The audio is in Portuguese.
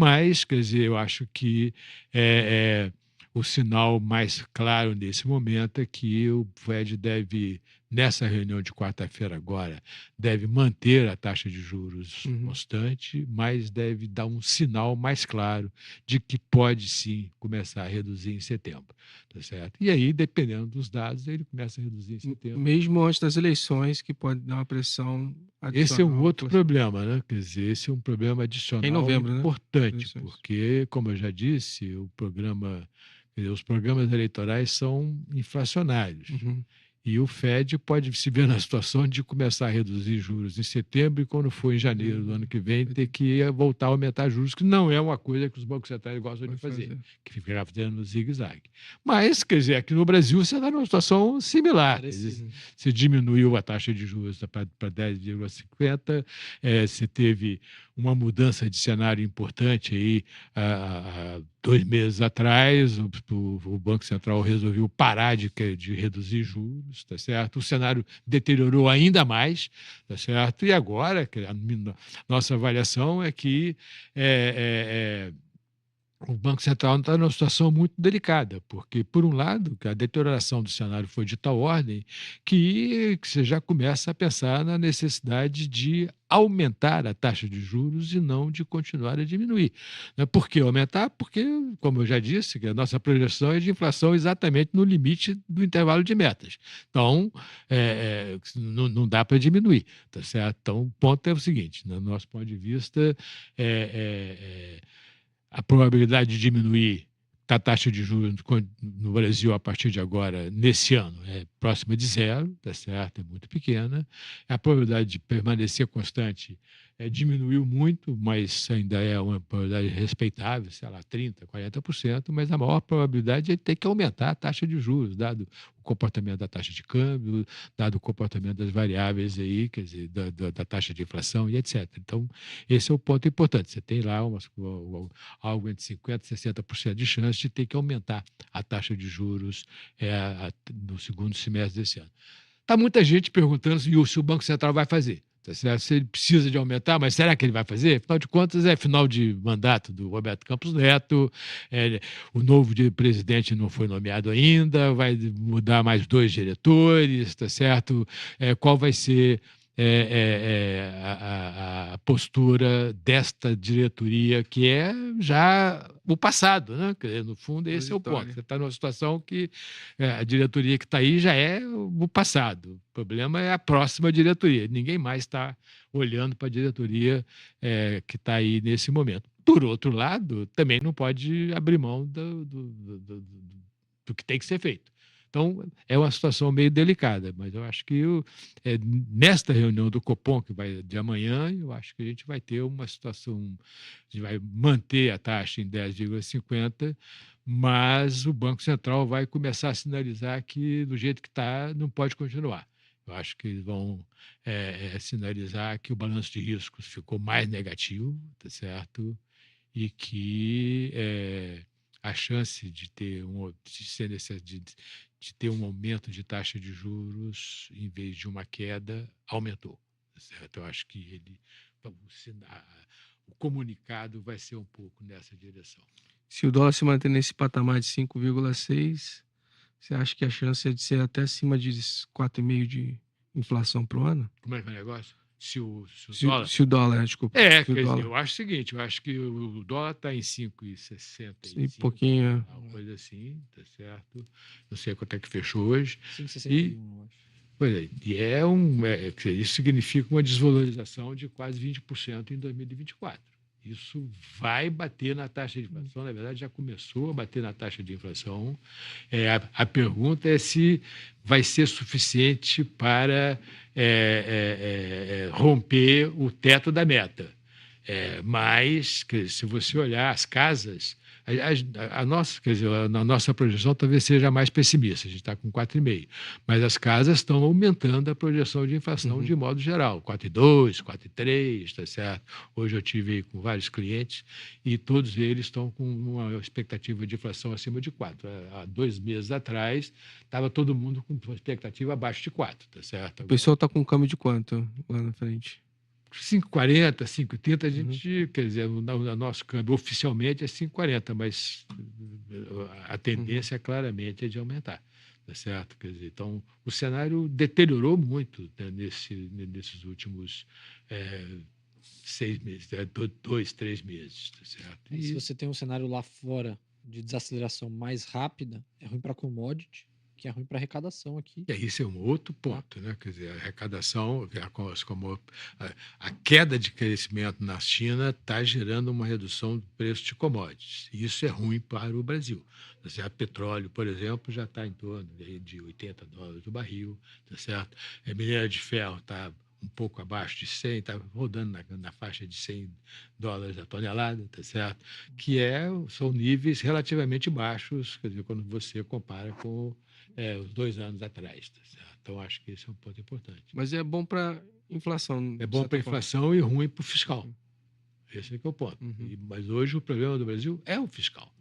Mas, quer dizer, eu acho que o sinal mais claro nesse momento é que o Fed deve, nessa reunião de quarta-feira agora, deve manter a taxa de juros Uhum. constante, mas deve dar um sinal mais claro de que pode sim começar a reduzir em setembro, tá certo? E aí, dependendo dos dados, ele começa a reduzir em setembro. Mesmo antes das eleições, que pode dar uma pressão Esse é um adicional. outro problema, né? Quer dizer, esse é um problema Em adicional novembro, né? importante, Eleições. porque, como eu já disse, quer dizer, os programas eleitorais são inflacionários. Uhum. E o Fed pode se ver na situação de começar a reduzir juros em setembro e, quando for em janeiro do ano que vem, ter que voltar a aumentar juros, que não é uma coisa que os bancos centrais gostam de Vai fazer, fazer. que fica fazendo zigue-zague. Mas, quer dizer, aqui no Brasil você está numa situação similar. Quer dizer, Parecido. você diminuiu a taxa de juros para 10,50, você teve uma mudança de cenário importante aí há 2 meses atrás, o Banco Central resolveu parar de reduzir juros, tá certo? O cenário deteriorou ainda mais, tá certo? E agora, nossa avaliação é que o Banco Central está numa situação muito delicada, porque, por um lado, que a deterioração do cenário foi de tal ordem que você já começa a pensar na necessidade de aumentar a taxa de juros e não de continuar a diminuir. Né? Por que aumentar? Porque, como eu já disse, que a nossa projeção é de inflação exatamente no limite do intervalo de metas. Então, não dá para diminuir, tá certo? Então, o ponto é o seguinte, no nosso ponto de vista, a probabilidade de diminuir a taxa de juros no Brasil a partir de agora, nesse ano, é próxima de zero, tá certo? É muito pequena. A probabilidade de permanecer constante diminuiu muito, mas ainda é uma probabilidade respeitável, sei lá, 30%, 40%, mas a maior probabilidade é ter que aumentar a taxa de juros, dado o comportamento da taxa de câmbio, dado o comportamento das variáveis aí, quer dizer, da taxa de inflação e etc. Então, esse é o ponto importante. Você tem lá algo entre 50% e 60% de chance de ter que aumentar a taxa de juros no segundo semestre desse ano. Está muita gente perguntando se o Banco Central vai fazer. Tá certo? Se ele precisa de aumentar, mas será que ele vai fazer? Afinal de contas, é final de mandato do Roberto Campos Neto, o novo presidente não foi nomeado ainda, vai mudar mais 2 diretores, tá certo? Qual vai ser a postura desta diretoria, que é já o passado, né? No fundo, esse é o ponto. Transitória. Você está numa situação que a diretoria que está aí já é o passado. O problema é a próxima diretoria. Ninguém mais está olhando para a diretoria que está aí nesse momento. Por outro lado, também não pode abrir mão do que tem que ser feito. Então, é uma situação meio delicada, mas eu acho que nesta reunião do Copom, que vai de amanhã, eu acho que a gente vai ter uma situação, a gente vai manter a taxa em 10,50, mas o Banco Central vai começar a sinalizar que, do jeito que está, não pode continuar. Eu acho que eles vão sinalizar que o balanço de riscos ficou mais negativo, tá certo? E que a chance de ter um aumento de taxa de juros em vez de uma queda aumentou, tá certo? Eu acho que o comunicado vai ser um pouco nessa direção. Se o dólar se manter nesse patamar de 5,6, você acha que a chance é de ser até acima de 4,5 de inflação pro ano? Como é que é o negócio? Se o Se, dólar. se o dólar, desculpa. Se o Quer dizer, dólar. eu acho o seguinte, eu acho que o dólar está em 5,65, E pouquinho. uma coisa assim, tá certo? Não sei quanto é que fechou hoje. 5,61, eu acho. Pois é, quer dizer, isso significa uma desvalorização de quase 20% em 2024. Isso vai bater na taxa de inflação, na verdade já começou a bater na taxa de inflação. A pergunta é se vai ser suficiente para romper o teto da meta. Mas, se você olhar as casas, quer dizer, a nossa projeção talvez seja mais pessimista, a gente está com 4,5, mas as casas estão aumentando a projeção de inflação de modo geral, 4,2, 4,3, está certo? Hoje eu tive com vários clientes e todos eles estão com uma expectativa de inflação acima de 4. Há 2 meses atrás, estava todo mundo com uma expectativa abaixo de 4, tá certo? O pessoal tá com câmbio de quanto lá na frente? 5,40, 5,30, a Uhum. gente, quer dizer, o nosso câmbio oficialmente é 5,40, mas a Uhum. tendência claramente é de aumentar, tá certo? Quer dizer, então, o cenário deteriorou muito, né, nesses últimos 6 meses, 2, 3 meses, tá certo? Aí, se você tem um cenário lá fora de desaceleração mais rápida, é ruim para commodity, que é ruim para arrecadação aqui. Esse é um outro Tá? ponto, né? Quer dizer, a arrecadação, a queda de crescimento na China está gerando uma redução do preço de commodities. E isso é ruim para o Brasil. Tá certo? Petróleo, por exemplo, já está em torno de $80 o barril, tá certo? A minério de ferro está um pouco abaixo de 100, está rodando na faixa de $100 a tonelada, tá certo? Que são níveis relativamente baixos, quer dizer, quando você compara com os 2 anos atrás, tá certo? Então, acho que esse é um ponto importante. Mas é bom para inflação, É de bom para a certa forma. inflação e ruim para o fiscal. Uhum. Esse é que é o ponto. Uhum. Mas hoje o problema do Brasil é o fiscal.